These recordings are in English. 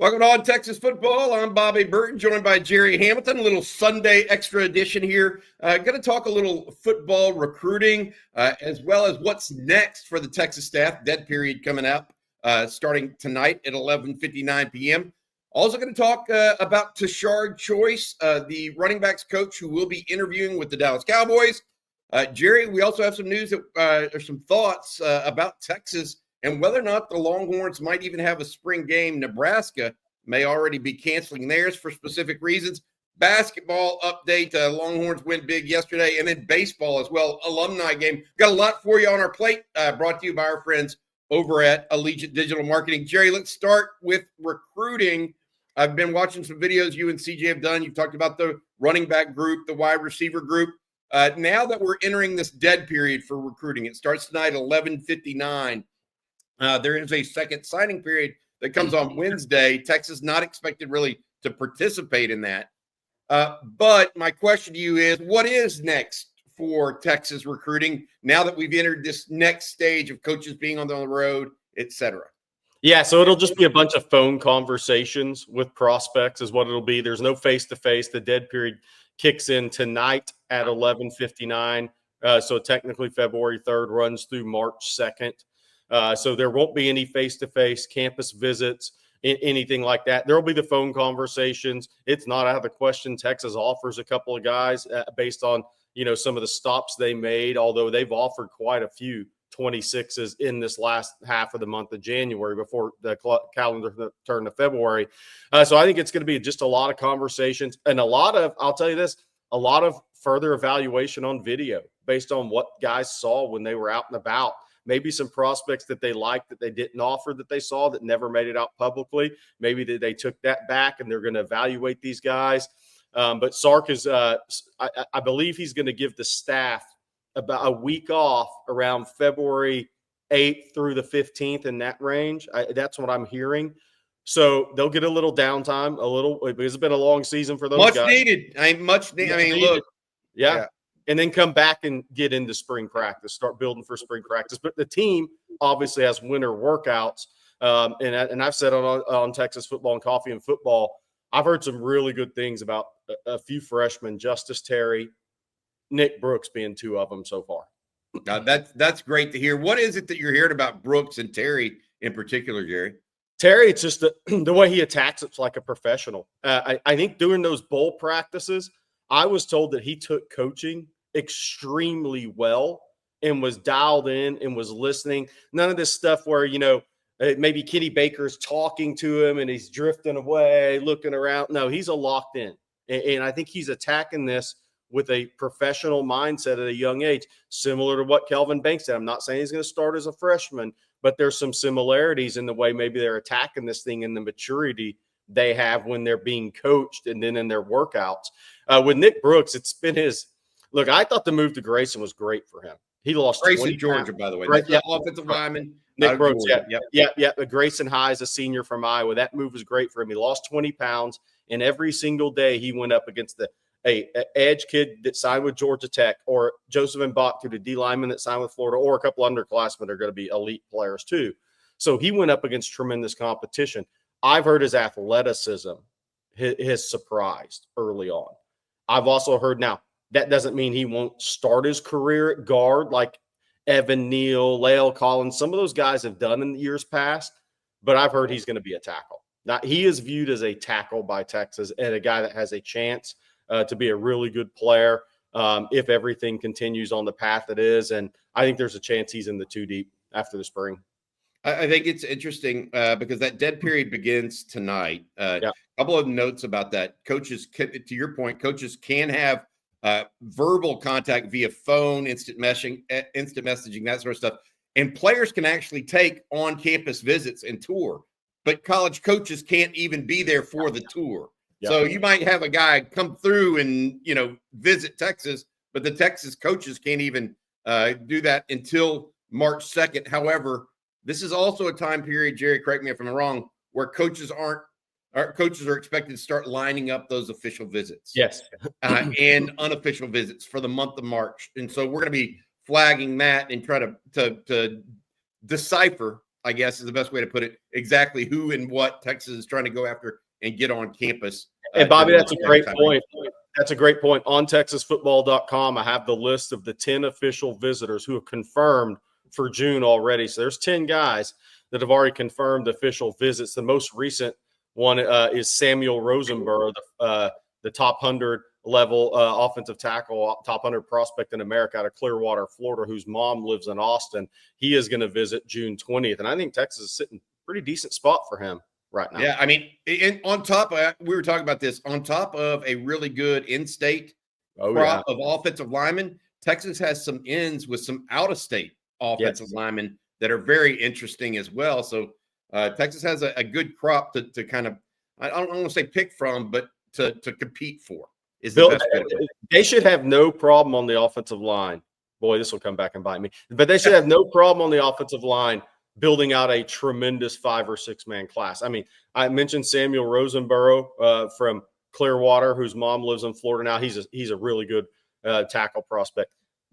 Welcome to On Texas Football. I'm Bobby Burton, joined by Gerry Hamilton. A little Sunday extra edition here. Going to talk a little football recruiting, as well as what's next for the Texas staff. Dead period coming up, starting tonight at 11:59 p.m. Also going to talk about Tashard Choice, the running backs coach who will be interviewing with the Dallas Cowboys. Gerry, we also have some news or some thoughts about Texas and whether or not the Longhorns might even have a spring game. Nebraska may already be canceling theirs for specific reasons. Basketball update, Longhorns went big yesterday, and then baseball as well, alumni game. Got a lot for you on our plate, brought to you by our friends over at Allegiant Digital Marketing. Gerry, let's start with recruiting. I've been watching some videos you and CJ have done. You've talked about the running back group, the wide receiver group. Now that we're entering this dead period for recruiting, it starts tonight at 11:59. There is a second signing period that comes on Wednesday. Texas not expected really to participate in that. But my question to you is, what is next for Texas recruiting now that we've entered this next stage of coaches being on the road, et cetera? Yeah, so it'll just be a bunch of phone conversations with prospects is what it'll be. There's no face-to-face. The dead period kicks in tonight at 11:59. So technically February 3rd runs through March 2nd. So there won't be any face-to-face campus visits, anything like that. There will be the phone conversations. It's not out of the question. Texas offers a couple of guys based on, some of the stops they made, although they've offered quite a few 26s in this last half of the month of January before the calendar turned to February. So I think it's going to be just a lot of conversations and I'll tell you this, a lot of further evaluation on video based on what guys saw when they were out and about. Maybe some prospects that they liked that they didn't offer that they saw that never made it out publicly. Maybe they took that back and they're going to evaluate these guys. But Sark is, I believe he's going to give the staff about a week off around February 8th through the 15th in that range. That's what I'm hearing. So they'll get a little downtime, because it's been a long season for those guys. Much needed. I mean, look. Yeah. And then come back and get into spring practice, start building for spring practice. But the team obviously has winter workouts. And I've said on Texas Football and Coffee and Football, I've heard some really good things about a few freshmen, Justus Terry, Nick Brooks being two of them so far. That's great to hear. What is it that you're hearing about Brooks and Terry in particular, Gerry? Terry, it's just the way he attacks it's like a professional. I think during those bowl practices, I was told that he took coaching extremely well and was dialed in and was listening. None of this stuff where, maybe Kenny Baker's talking to him and he's drifting away, looking around. No, he's locked in. And I think he's attacking this with a professional mindset at a young age, similar to what Kelvin Banks said. I'm not saying he's going to start as a freshman, but there's some similarities in the way maybe they're attacking this thing and the maturity they have when they're being coached and then in their workouts. With Nick Brooks, it's been look, I thought the move to Grayson was great for him. He lost Grayson, Georgia, by the way. Right, yeah. Offensive lineman. Nick Brooks, yeah. Grayson High is a senior from Iowa. That move was great for him. He lost 20 pounds, and every single day he went up against a edge kid that signed with Georgia Tech, or Joseph Mbach, the D lineman that signed with Florida, or a couple underclassmen that are going to be elite players too. So he went up against tremendous competition. I've heard his athleticism has surprised early on. I've also heard now that doesn't mean he won't start his career at guard like Evan Neal, Lael Collins. Some of those guys have done in the years past, but I've heard he's going to be a tackle. Now, he is viewed as a tackle by Texas and a guy that has a chance to be a really good player if everything continues on the path it is. And I think there's a chance he's in the 2 deep after the spring. I think it's interesting because that dead period begins tonight. A couple of notes about that. Coaches, to your point, coaches can have verbal contact via phone, instant messaging, that sort of stuff. And players can actually take on-campus visits and tour. But college coaches can't even be there for the tour. Yep. So you might have a guy come through and, visit Texas, but the Texas coaches can't even do that until March 2nd. However, this is also a time period, Gerry, correct me if I'm wrong, where coaches are expected to start lining up those official visits. Yes. And unofficial visits for the month of March. And so we're going to be flagging that and try to decipher I guess is the best way to put it, exactly who and what Texas is trying to go after and get on campus. And Bobby, that's a great point. That's a great point. On ontexasfootball.com, I have the list of the 10 official visitors who have confirmed for June already. So there's 10 guys that have already confirmed official visits. The most recent one is Samuel Rosenborough, the top 100 level offensive tackle, top 100 prospect in America out of Clearwater, Florida, whose mom lives in Austin. He is going to visit June 20th. And I think Texas is sitting pretty decent spot for him right now. Yeah, I mean, on top of, we were talking about this, on top of a really good in-state crop of offensive linemen, Texas has some ends with some out-of-state offensive linemen that are very interesting as well. So Texas has a good crop to kind of, I don't want to say pick from, but to compete for. They should have no problem on the offensive line. Boy, this will come back and bite me. But they should have no problem on the offensive line building out a tremendous 5 or 6 man class. I mean, I mentioned Samuel Rosenborough from Clearwater, whose mom lives in Florida now. He's a really good tackle prospect.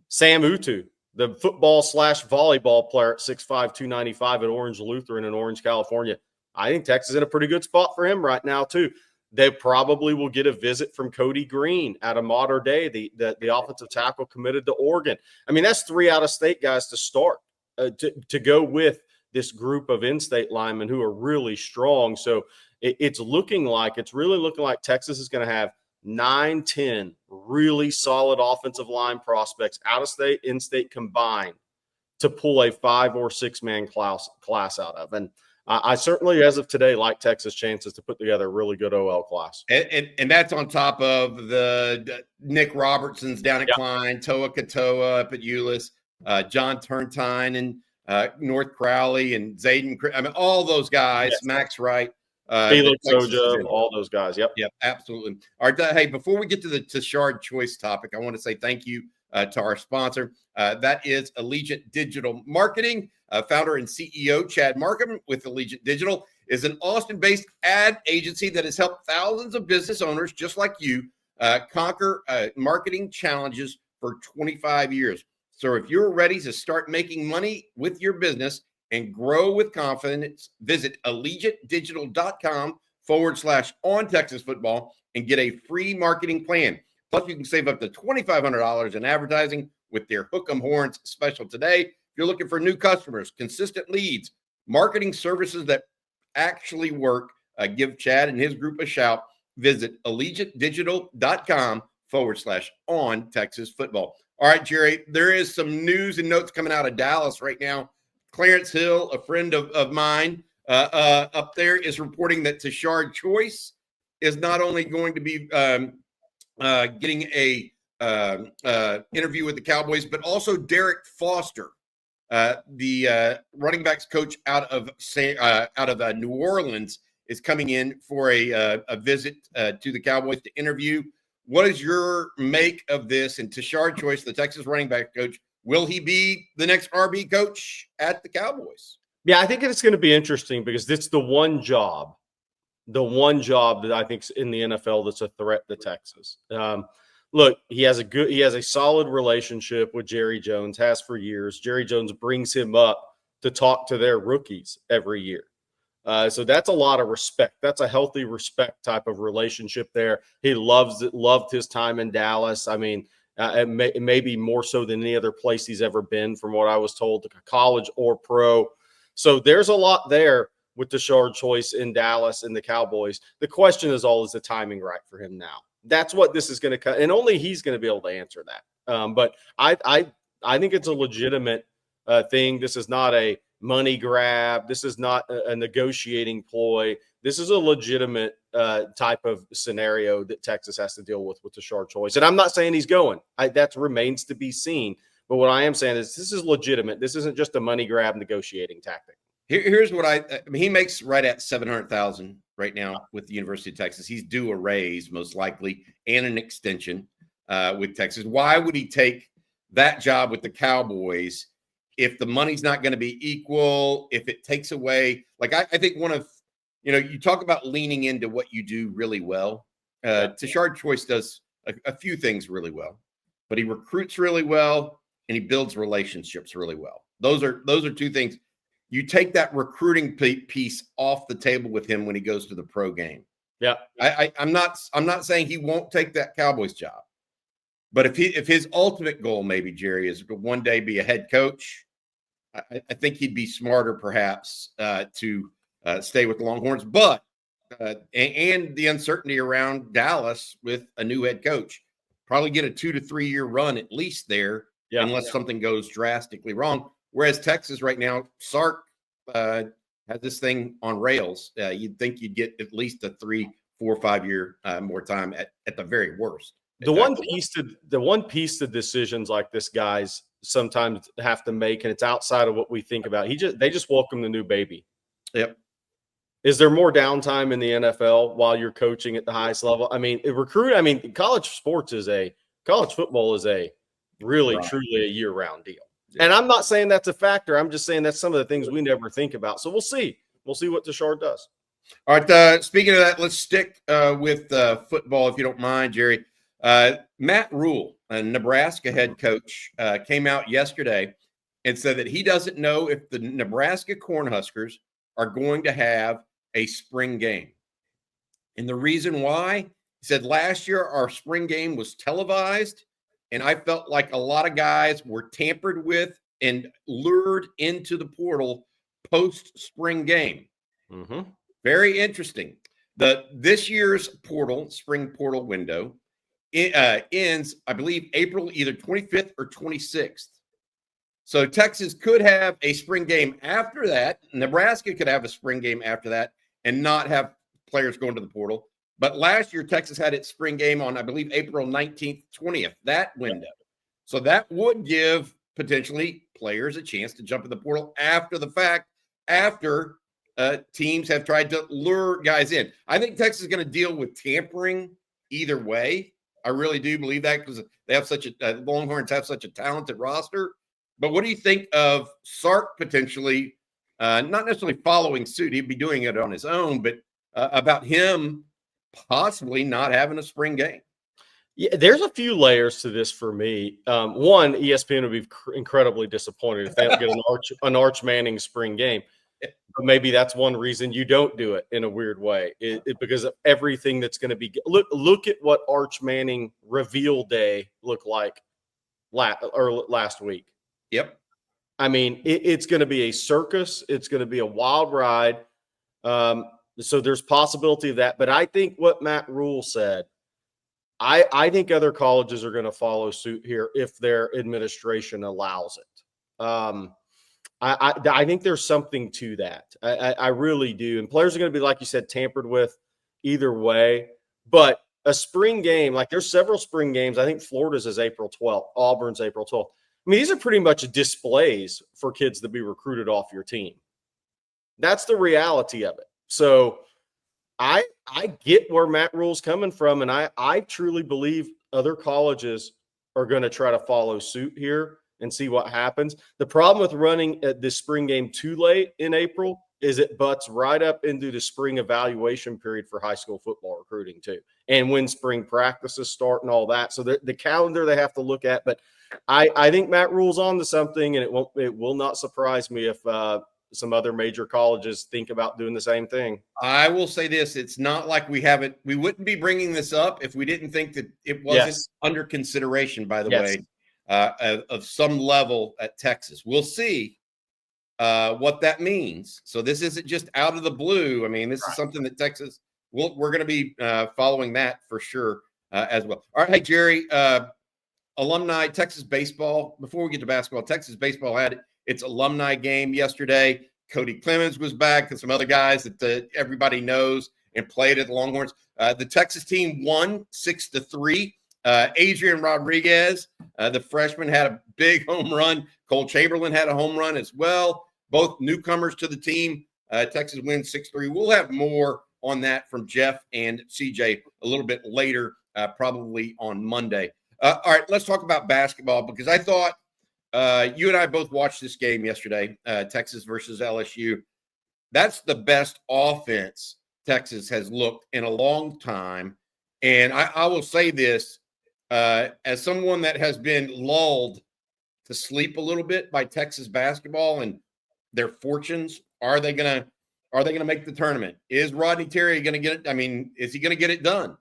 Sam Utu, the football/volleyball player at 6'5", 295 at Orange Lutheran in Orange, California. I think Texas is in a pretty good spot for him right now, too. They probably will get a visit from Cody Green out of Mater Dei, the offensive tackle committed to Oregon. I mean, that's 3 out-of-state guys to start to go with this group of in-state linemen who are really strong. So it's really looking like Texas is going to have 9-10 really solid offensive line prospects, out-of-state, in-state combined, to pull a 5 or 6 man class out of. And I certainly, as of today, like Texas' chances to put together a really good OL class. And that's on top of the Nick Robertsons down at Klein, Toa Katoa up at Euless, John Turntine and North Crowley and Zayden. I mean, all those guys, Max Wright. Felix Soja, all those guys. Yep, absolutely. All right, hey, before we get to the Tashard Choice topic, I want to say thank you to our sponsor. That is Allegiant Digital Marketing. Founder and CEO Chad Markham with Allegiant Digital is an Austin-based ad agency that has helped thousands of business owners just like you conquer marketing challenges for 25 years. So if you're ready to start making money with your business and grow with confidence, visit allegiantdigital.com/ontexasfootball and get a free marketing plan. Plus, you can save up to $2,500 in advertising with their Hook 'em Horns special today. If you're looking for new customers, consistent leads, marketing services that actually work, give Chad and his group a shout. Visit allegiantdigital.com/ontexasfootball. All right, Jerry, there is some news and notes coming out of Dallas right now. Clarence Hill, a friend of mine up there, is reporting that Tashard Choice is not only going to be getting a interview with the Cowboys, but also Derek Foster, the running backs coach out of New Orleans, is coming in for a visit to the Cowboys to interview. What is your make of this? And Tashard Choice, the Texas running back coach, will he be the next RB coach at the Cowboys? Yeah, I think it's going to be interesting because it's the one job that I think is in the NFL that's a threat to Texas. Look, he has a solid relationship with Jerry Jones, has for years. Jerry Jones brings him up to talk to their rookies every year. So that's a lot of respect. That's a healthy respect type of relationship there. He loved his time in Dallas. I mean, maybe more so than any other place he's ever been, from what I was told, college or pro. So there's a lot there with Tashard Choice in Dallas and the Cowboys. The question is the timing right for him now? That's what this is going to cut, and only he's going to be able to answer that. But I think it's a legitimate thing. This is not a money grab. This is not a negotiating ploy. This is a legitimate type of scenario that Texas has to deal with Tashard Choice. And I'm not saying he's going. That remains to be seen. But what I am saying is this is legitimate. This isn't just a money grab negotiating tactic. Here's what I mean, he makes right at $700,000 right now with the University of Texas. He's due a raise, most likely, and an extension with Texas. Why would he take that job with the Cowboys if the money's not going to be equal, if it takes away? Like, I think you talk about leaning into what you do really well. Tashard Choice does a few things really well, but he recruits really well and he builds relationships really well. Those are two things. you take that recruiting piece off the table with him when he goes to the pro game. Yeah. I'm not saying he won't take that Cowboys job, but if his ultimate goal, maybe, Jerry, is to one day be a head coach, I think he'd be smarter perhaps to stay with the Longhorns. But and the uncertainty around Dallas with a new head coach, probably get a 2 to 3 year run at least there, unless something goes drastically wrong. Whereas Texas right now, Sark has this thing on rails. You'd think you'd get at least a 3, 4, 5 year more time at the very worst. The one piece to decisions like this, guys, sometimes have to make, and it's outside of what we think about. They just welcome the new baby. Yep. Is there more downtime in the NFL while you're coaching at the highest level? I mean, college football is a really, truly a year-round deal. Yeah. And I'm not saying that's a factor. I'm just saying that's some of the things we never think about. So we'll see. We'll see what Tashard does. All right. Speaking of that, let's stick with football, if you don't mind, Jerry. Matt Rule, a Nebraska head coach, came out yesterday and said that he doesn't know if the Nebraska Cornhuskers are going to have a spring game. And the reason why, he said, last year our spring game was televised, and I felt like a lot of guys were tampered with and lured into the portal post-spring game. Mm-hmm. Very interesting. This year's spring portal window, ends, I believe, April either 25th or 26th. So Texas could have a spring game after that. Nebraska could have a spring game after that and not have players going to the portal. But last year, Texas had its spring game on, I believe, April 19th, 20th, that window. So that would give potentially players a chance to jump in the portal after the fact, after teams have tried to lure guys in. I think Texas is going to deal with tampering either way. I really do believe that because they have Longhorns have such a talented roster. But what do you think of Sark potentially, not necessarily following suit? He'd be doing it on his own, but about him possibly not having a spring game? Yeah, there's a few layers to this for me. One, ESPN would be incredibly disappointed if they don't get an Arch Manning spring game. But maybe that's one reason you don't do it in a weird way, because of everything that's going to be. Look at what Arch Manning reveal day looked like last week. Yep. I mean, it's going to be a circus. It's going to be a wild ride. So there's possibility of that. But I think what Matt Rule said, I think other colleges are going to follow suit here if their administration allows it. I think there's something to that. I really do. And players are going to be, like you said, tampered with either way. But a spring game, like there's several spring games. I think Florida's is April 12th. Auburn's April 12th. I mean, these are pretty much displays for kids to be recruited off your team. That's the reality of it. So I get where Matt Rule's coming from, and I truly believe other colleges are going to try to follow suit here and see what happens. The problem with running this spring game too late in April is it butts right up into the spring evaluation period for high school football recruiting too, and when spring practices start and all that. So the calendar they have to look at. But I think Matt Rule's on to something, and it will not surprise me if some other major colleges think about doing the same thing. I will say this. It's not like we wouldn't be bringing this up if we didn't think that it wasn't under consideration, by the way, of some level at Texas. We'll see what that means. So this isn't just out of the blue. I mean, this is something that Texas, we're going to be following that for sure as well. All right, hey, Jerry, alumni, Texas baseball. Before we get to basketball, Texas baseball had its alumni game yesterday. Cody Clemens was back and some other guys that everybody knows and played at the Longhorns. The Texas team won 6-3. Adrian Rodriguez, the freshman, had a big home run. Cole Chamberlain had a home run as well. Both newcomers to the team. Texas wins 6-3. We'll have more on that from Jeff and CJ a little bit later, probably on Monday. All right, let's talk about basketball because I thought you and I both watched this game yesterday, Texas versus LSU. That's the best offense Texas has looked in a long time. And I will say this, as someone that has been lulled to sleep a little bit by Texas basketball and their fortunes. Are they gonna make the tournament? Is Rodney Terry gonna get it? I mean, is he gonna get it done?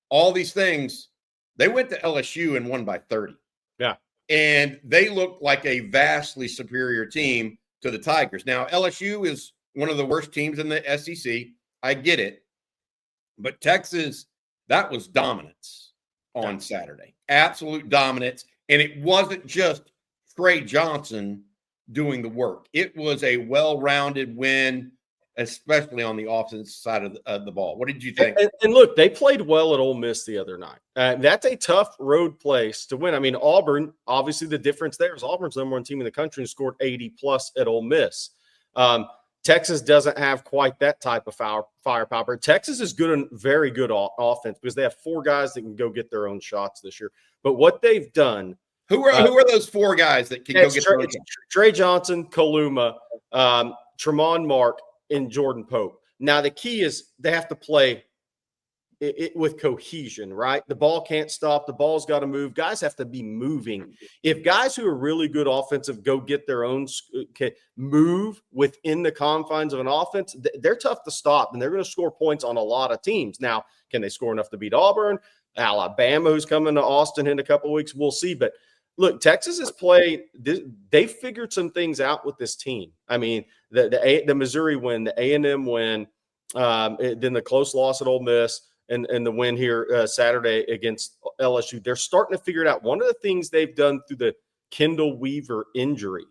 All these things. They went to LSU and won by 30. Yeah. And they looked like a vastly superior team to the Tigers. Now, LSU is one of the worst teams in the SEC. I get it. But Texas, that was dominance on Saturday. Absolute dominance. And it wasn't just Trey Johnson doing the work. It was a well-rounded win, especially on the offensive side of the ball. What did you think? And look, they played well at Ole Miss the other night. That's a tough road place to win. I mean, Auburn, obviously the difference there is Auburn's number one team in the country and scored 80-plus at Ole Miss. Texas doesn't have quite that type of firepower. Texas is good and very good offense because they have 4 guys that can go get their own shots this year. But what they've done – who are those 4 guys that can go get their own shots? Trey Johnson, Kaluma, Tremont Mark, and Jordan Pope. Now, the key is they have to play it with cohesion, right? The ball can't stop. The ball's got to move. Guys have to be moving. If guys who are really good offensive go get their own move within the confines of an offense, they're tough to stop, and they're going to score points on a lot of teams. Now, can they score enough to beat Auburn? Alabama, who's coming to Austin in a couple of weeks, we'll see. But look, Texas has played. They figured some things out with this team. I mean, the Missouri win, the A&M win, then the close loss at Ole Miss, and the win here Saturday against LSU. They're starting to figure it out. One of the things they've done through the Kendall Weaver injury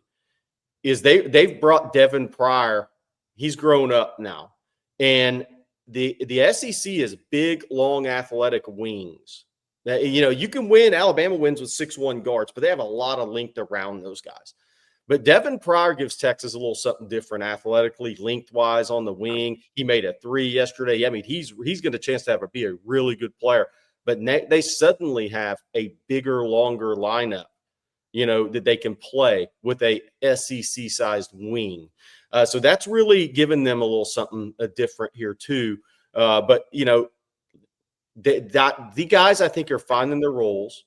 is they've brought Devin Pryor. He's grown up now, and the SEC is big, long, athletic wings. You can win. Alabama wins with 6'1" guards, but they have a lot of length around those guys. But Devin Pryor gives Texas a little something different athletically, lengthwise on the wing. He made a 3 yesterday. I mean, he's got a chance to be a really good player. But they suddenly have a bigger, longer lineup, that they can play with a SEC-sized wing. So that's really given them a little something different here too. But the guys, I think, are finding their roles.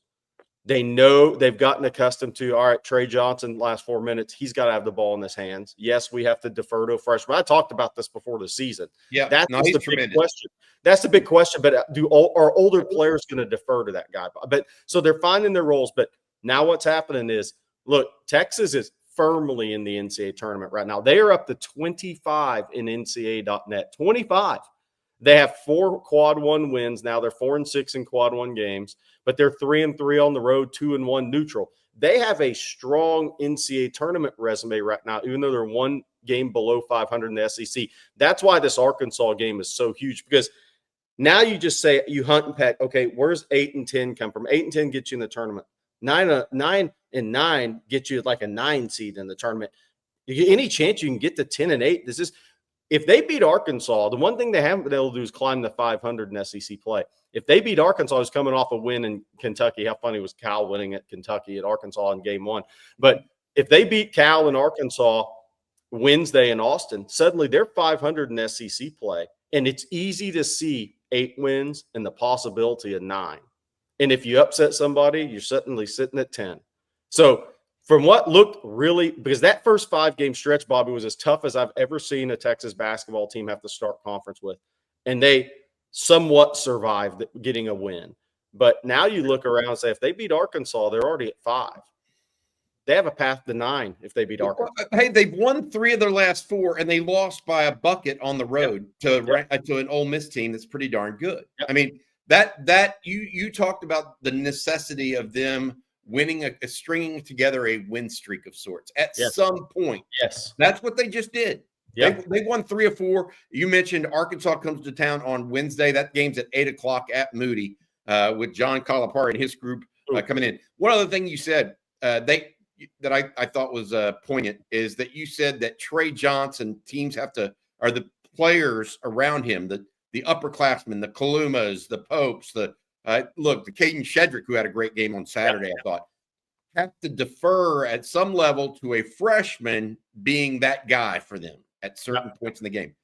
They know they've gotten accustomed to, all right, Trey Johnson, last 4 minutes, he's got to have the ball in his hands. Yes, we have to defer to a freshman. I talked about this before the season. Yeah, that's the big question. That's the big question. But are older players going to defer to that guy? But so they're finding their roles. But now what's happening is, look, Texas is firmly in the NCAA tournament right now. They are up to 25 in NCAA.net. 25. They have 4 quad 1 wins. Now they're 4-6 in quad 1 games, but they're 3-3 on the road, 2-1 neutral. They have a strong NCAA tournament resume right now, even though they're 1 game below 500 in the SEC. That's why this Arkansas game is so huge, because now you just say, you hunt and peck. Okay, where's 8 and 10 come from? 8 and 10 get you in the tournament. 9 and 9 get you like a 9 seed in the tournament. Any chance you can get to 10 and 8? If they beat Arkansas, the one thing they haven't been able to do is climb the 500 in SEC play. If they beat Arkansas, who's coming off a win in Kentucky, how funny was Cal winning at Kentucky at Arkansas in game 1? But if they beat Cal and Arkansas Wednesday in Austin, suddenly they're 500 in SEC play. And it's easy to see 8 wins and the possibility of 9. And if you upset somebody, you're suddenly sitting at 10. So from what looked really, because that first 5-game stretch, Bobby, was as tough as I've ever seen a Texas basketball team have to start conference with. And they somewhat survived getting a win. But now you look around and say, if they beat Arkansas, they're already at 5. They have a path to 9 if they beat Arkansas. Hey, they've won 3 of their last 4, and they lost by a bucket on the road to an Ole Miss team that's pretty darn good. Yep. I mean, that you talked about the necessity of them winning a stringing together a win streak of sorts at some point. Yes. That's what they just did. Yep. They won 3 of 4. You mentioned Arkansas comes to town on Wednesday. That game's at 8:00 at Moody with John Calipari and his group coming in. One other thing you said that I thought was poignant is that you said that Trey Johnson teams are the players around him, the upperclassmen, the Kalumas, the Popes, the Caden Shedrick, who had a great game on Saturday, I thought, have to defer at some level to a freshman being that guy for them at certain points in the game.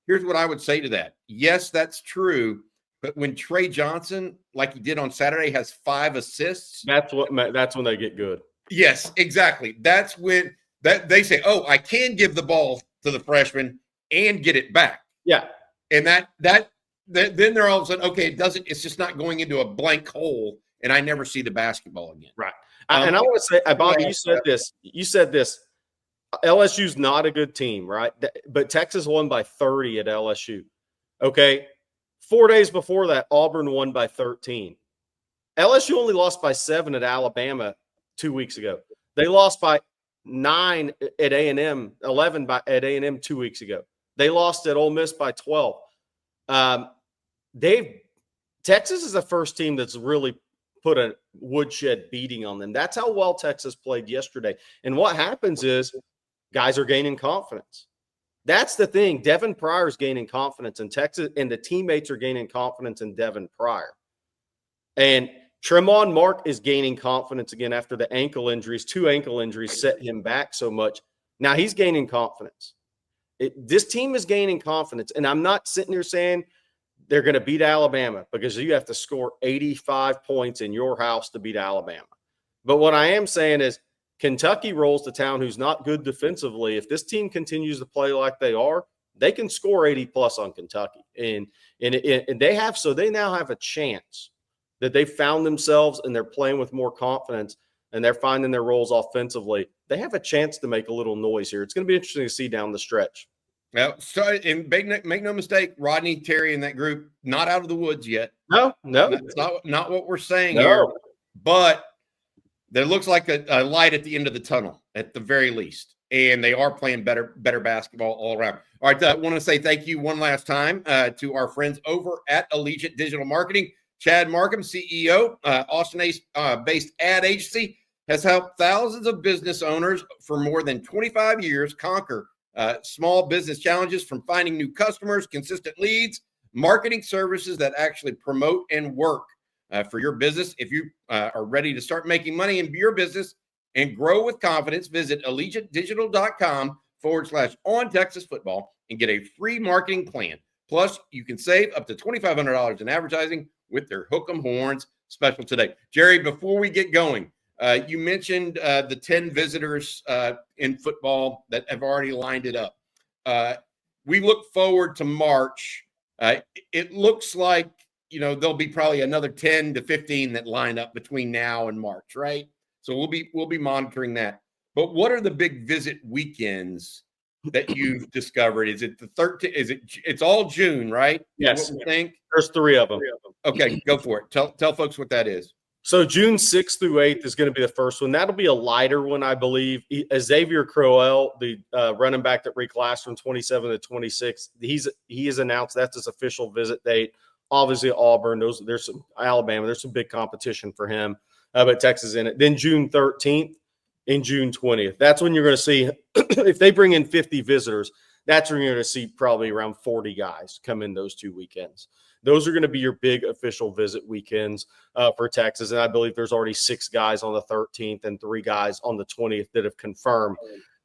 Here's what I would say to that. Yes, that's true. But when Trey Johnson, like he did on Saturday, has 5 assists. That's when they get good. Yes, exactly. That's when that they say, oh, I can give the ball to the freshman and get it back. Yeah. And then they're all of a sudden, okay, it's just not going into a blank hole, and I never see the basketball again. Right. And I want to say, Bobby, you said this. LSU's not a good team, right? But Texas won by 30 at LSU. Okay. 4 days before that, Auburn won by 13. LSU only lost by 7 at Alabama 2 weeks ago. They lost by 9 at A&M, 11 at A&M 2 weeks ago. They lost at Ole Miss by 12. Texas is the first team that's really put a woodshed beating on them. That's how well Texas played yesterday. And what happens is guys are gaining confidence. That's the thing. Devin Pryor's gaining confidence in Texas, and the teammates are gaining confidence in Devin Pryor. And Tremont Mark is gaining confidence again after the ankle injuries. 2 ankle injuries set him back so much. Now he's gaining confidence. This team is gaining confidence. And I'm not sitting here saying they're going to beat Alabama, because you have to score 85 points in your house to beat Alabama. But what I am saying is Kentucky rolls to town, who's not good defensively. If this team continues to play like they are, they can score 80 plus on Kentucky. And they now have a chance that they found themselves, and they're playing with more confidence, and they're finding their roles offensively. They have a chance to make a little noise here. It's going to be interesting to see down the stretch. Well, so, and make no mistake, Rodney, Terry, and that group, not out of the woods yet. No. That's not what we're saying here. But there looks like a light at the end of the tunnel, at the very least. And they are playing better basketball all around. All right, I want to say thank you one last time to our friends over at Allegiant Digital Marketing. Chad Markham, CEO, Austin-based ad agency, has helped thousands of business owners for more than 25 years conquer small business challenges, from finding new customers, consistent leads, marketing services that actually promote and work for your business. If you are ready to start making money in your business and grow with confidence, visit allegiantdigital.com/ontexasfootball and get a free marketing plan. Plus, you can save up to $2,500 in advertising with their Hook 'em Horns special today. Jerry, before we get going, you mentioned the 10 visitors in football that have already lined it up. We look forward to March. It looks like, there'll be probably another 10 to 15 that line up between now and March, right? So we'll be monitoring that. But what are the big visit weekends that you've discovered? Is it the 13th? It's all June, right? Yes. What we think? There's 3 of them. Okay, go for it. Tell folks what that is. So June 6th through 8th is going to be the first one. That'll be a lighter one, I believe. Xavier Crowell, the running back that reclassed from 27 to 26, he has announced that's his official visit date. Obviously, Auburn, there's some Alabama, there's some big competition for him, but Texas in it. Then June 13th and June 20th. That's when you're going to see, if they bring in 50 visitors, that's when you're going to see probably around 40 guys come in those 2 weekends. Those are going to be your big official visit weekends for Texas. And I believe there's already 6 guys on the 13th and 3 guys on the 20th that have confirmed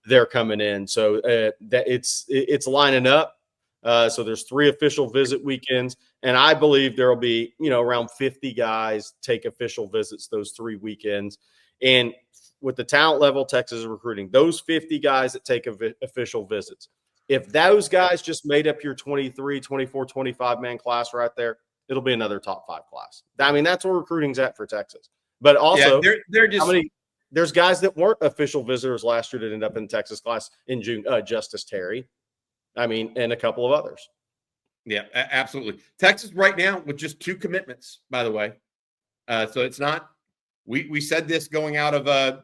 they're coming in. So that it's lining up. So there's 3 official visit weekends. And I believe there will be, around 50 guys take official visits those 3 weekends. And with the talent level Texas is recruiting, those 50 guys that take official visits, if those guys just made up your 23, 24, 25-man class right there, it'll be another top 5 class. I mean, that's where recruiting's at for Texas. But also, they're just there's guys that weren't official visitors last year that ended up in the Texas class in June. Justus Terry, and a couple of others. Yeah, absolutely. Texas right now with just 2 commitments, by the way. So it's not. We said this going out of a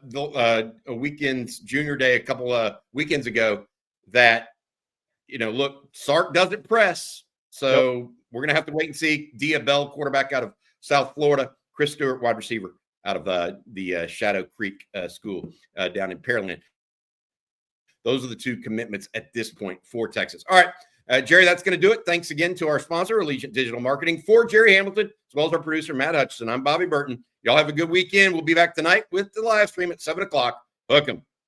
weekend's junior day a couple of weekends ago that. Look, Sark doesn't press. So We're going to have to wait and see. Dia Bell, quarterback out of South Florida. Chris Stewart, wide receiver out of the Shadow Creek School down in Pearland. Those are the 2 commitments at this point for Texas. All right, Jerry, that's going to do it. Thanks again to our sponsor, Allegiant Digital Marketing. For Gerry Hamilton, as well as our producer, Matt Hutchison, I'm Bobby Burton. Y'all have a good weekend. We'll be back tonight with the live stream at 7 o'clock. Hook 'em.